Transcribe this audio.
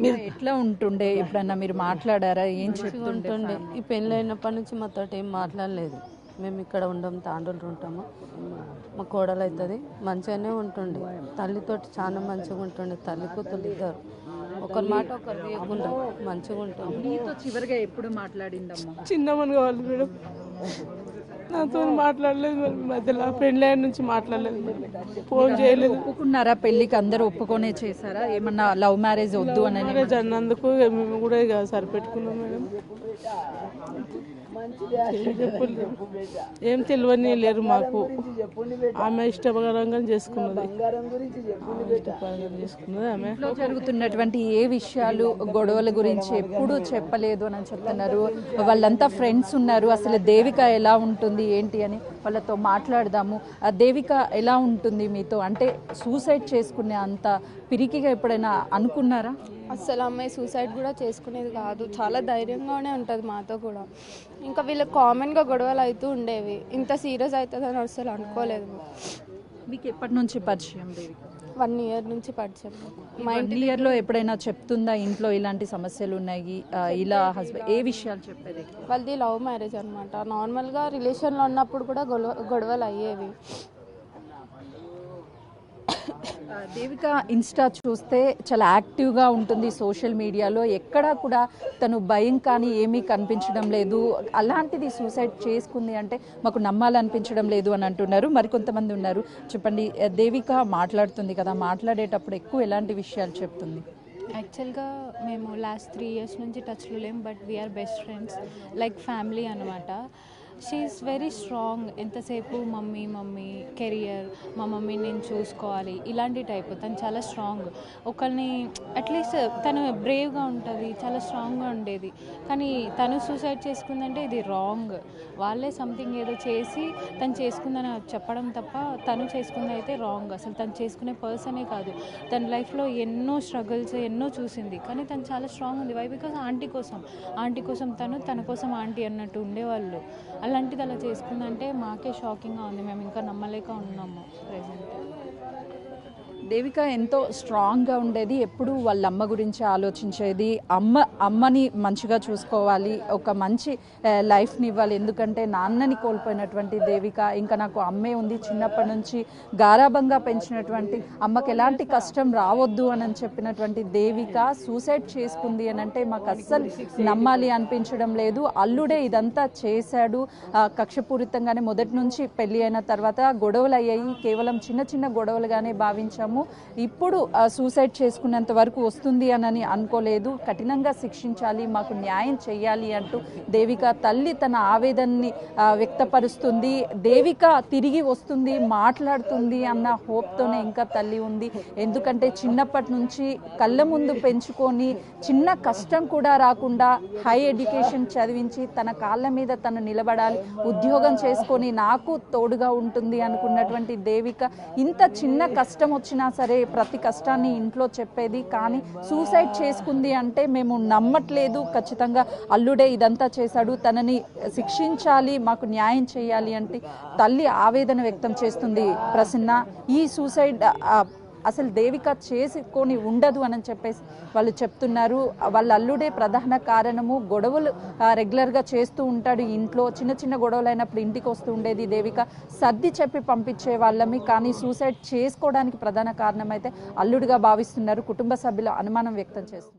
మీరు ఎట్లా ఉంటుండే? ఎప్పుడన్నా మీరు మాట్లాడారా? ఏం చెప్తుంటుండే? ఈ పెళ్ళి అయినప్పటి నుంచి మాతో ఏం మాట్లాడలేదు. మేము ఇక్కడ ఉండం, తాండూలు ఉంటాము. మా కోడలు అవుతుంది, మంచిగానే ఉంటుండే. తల్లితోటి చాలా మంచిగా ఉంటుండే. తల్లి కూతురు ఇద్దరు ఒకరి మాట ఒకరు వేయకుండా మంచిగా ఉంటుంది. మీతో చివరిగా ఎప్పుడు మాట్లాడిందమ్మా? చిన్నమని కావాలి మేడం, నాతో మాట్లాడలేదు. మరి మధ్యలో పెళ్ళి నుంచి మాట్లాడలేదు, ఫోన్ చేయలేదు. ఒప్పుకున్నారా పెళ్ళికి? అందరూ ఒప్పుకొనే చేశారా? ఏమన్నా లవ్ మ్యారేజ్ వద్దు అని మ్యారేజ్ అన్నందుకు మేము కూడా ఇక సరిపెట్టుకున్నాం మేడం. ఏం తెలియని లేరు మాకు. ఆమె ఇష్టపరంగా చేసుకున్నది, ఆమె. జరుగుతున్నటువంటి ఏ విషయాలు, గొడవల గురించి ఎప్పుడు చెప్పలేదు అని చెప్తున్నారు. వాళ్ళంతా ఫ్రెండ్స్ ఉన్నారు. అసలు దేవిక ఎలా ఉంటుంది ఏంటి అని వాళ్ళతో మాట్లాడదాము. ఆ దేవిక ఎలా ఉంటుంది మీతో? అంటే సూసైడ్ చేసుకునే అంత పిరికిగా ఎప్పుడైనా అనుకున్నారా? అస్సలు అమ్మాయి సూసైడ్ కూడా చేసుకునేది కాదు. చాలా ధైర్యంగానే ఉంటుంది మాతో కూడా. ఇంకా వీళ్ళకి కామన్గా గొడవలు అవుతూ ఉండేవి. ఇంత సీరియస్ అవుతుందని అసలు అనుకోలేదు. మీకు ఎప్పటి నుంచి పరిచయం దేవిక? 1 year నుంచి పరిచయం. మా 1 yearలో ఎప్పుడైనా చెప్తుందా ఇంట్లో ఇలాంటి సమస్యలు ఉన్నాయి, ఇలా హస్బెండ్? ఏ విషయాలు చెప్పేది? వాళ్ళది లవ్ మ్యారేజ్ అనమాట. నార్మల్గా రిలేషన్లో ఉన్నప్పుడు కూడా గొడవలు అయ్యేవి. దేవిక ఇన్స్టా చూస్తే చాలా యాక్టివ్గా ఉంటుంది సోషల్ మీడియాలో. ఎక్కడా కూడా తను భయం కానీ ఏమీ కనిపించడం లేదు. అలాంటిది సూసైడ్ చేసుకుంది అంటే మాకు నమ్మాలనిపించడం లేదు అని అంటున్నారు. మరికొంతమంది ఉన్నారు. చెప్పండి, దేవిక మాట్లాడుతుంది కదా, మాట్లాడేటప్పుడు ఎక్కువ ఎలాంటి విషయాలు చెప్తుంది? యాక్చువల్గా మేము లాస్ట్ 3 years నుంచి టచ్లో లేం, but we are best friends, like family అనమాట. She is very strong. ఎంతసేపు మమ్మీ మమ్మీ కెరియర్, మా మమ్మీని నేను చూసుకోవాలి, ఇలాంటి టైప్. తను చాలా స్ట్రాంగ్. ఒకరిని అట్లీస్ట్ తను బ్రేవ్గా ఉంటుంది, చాలా స్ట్రాంగ్గా ఉండేది. కానీ తను సూసైడ్ చేసుకుందంటే ఇది రాంగ్. వాళ్ళే సంథింగ్ ఏదో చేసి తను చేసుకుందని చెప్పడం తప్ప తను చేసుకుంది అయితే రాంగ్. అసలు తను చేసుకునే పర్సనే కాదు. తన లైఫ్లో ఎన్నో స్ట్రగుల్స్ ఎన్నో చూసింది, కానీ తను చాలా స్ట్రాంగ్ ఉంది. వై? బికాస్ ఆంటీ కోసం తన కోసం ఆంటీ అన్నట్టు ఉండేవాళ్ళు. అలాంటిది అలా చేసుకుందంటే మాకే షాకింగ్గా ఉంది. మేము ఇంకా నమ్మలేక ఉన్నాము ప్రెజెంట్. దేవిక ఎంతో స్ట్రాంగ్గా ఉండేది. ఎప్పుడు వాళ్ళ అమ్మ గురించి ఆలోచించేది. అమ్మని మంచిగా చూసుకోవాలి, ఒక మంచి లైఫ్ని ఇవ్వాలి. ఎందుకంటే నాన్నని కోల్పోయినటువంటి దేవిక, ఇంకా నాకు అమ్మే ఉంది, చిన్నప్పటి నుంచి గారాబంగా పెంచినటువంటి అమ్మకి ఎలాంటి కష్టం రావద్దు అని చెప్పినటువంటి దేవిక సూసైడ్ చేసుకుంది అని అంటే మాకు అస్సలు నమ్మాలి అనిపించడం లేదు. అల్లుడే ఇదంతా చేశాడు. కక్షపూరితంగానే మొదటి నుంచి పెళ్ళి అయిన తర్వాత గొడవలు అయ్యాయి. కేవలం చిన్న చిన్న గొడవలుగానే భావించాము. ఇప్పుడు సూసైడ్ చేసుకునేంత వరకు వస్తుంది అని అనుకోలేదు. కఠినంగా శిక్షించాలి, మాకు న్యాయం చేయాలి అంటూ దేవిక తల్లి తన ఆవేదనని వ్యక్తపరుస్తుంది. దేవిక తిరిగి వస్తుంది, మాట్లాడుతుంది అన్న హోప్తోనే ఇంకా తల్లి ఉంది. ఎందుకంటే చిన్నప్పటి నుంచి కళ్ళ ముందు పెంచుకొని చిన్న కష్టం కూడా రాకుండా హై ఎడ్యుకేషన్ చదివించి తన కాళ్ళ మీద తను నిలబడాలి, ఉద్యోగం చేసుకొని నాకు తోడుగా ఉంటుంది అనుకున్నటువంటి దేవిక ఇంత చిన్న కష్టం వచ్చినా సరే ప్రతి కష్టాన్ని ఇంట్లో చెప్పేది. కానీ సూసైడ్ చేసుకుంది అంటే మేము నమ్మట్లేదు. ఖచ్చితంగా అల్లుడే ఇదంతా చేశాడు, తనని శిక్షించాలి, మాకు న్యాయం చేయాలి అంటే తల్లి ఆవేదన వ్యక్తం చేస్తుంది. ప్రసన్న, ఈ సూసైడ్ అసలు దేవిక చేసుకొని ఉండదు అని చెప్పేసి వాళ్ళు చెప్తున్నారు. వాళ్ళ అల్లుడే ప్రధాన కారణము. గొడవలు రెగ్యులర్గా చేస్తూ ఉంటాడు ఇంట్లో. చిన్న చిన్న గొడవలు అయినప్పుడు ఇంటికి వస్తూ ఉండేది దేవిక. సర్ది చెప్పి పంపించే వాళ్ళమి, కానీ సూసైడ్ చేసుకోవడానికి ప్రధాన కారణం అయితే అల్లుడిగా భావిస్తున్నారు. కుటుంబ సభ్యులు అనుమానం వ్యక్తం చేస్తున్నారు.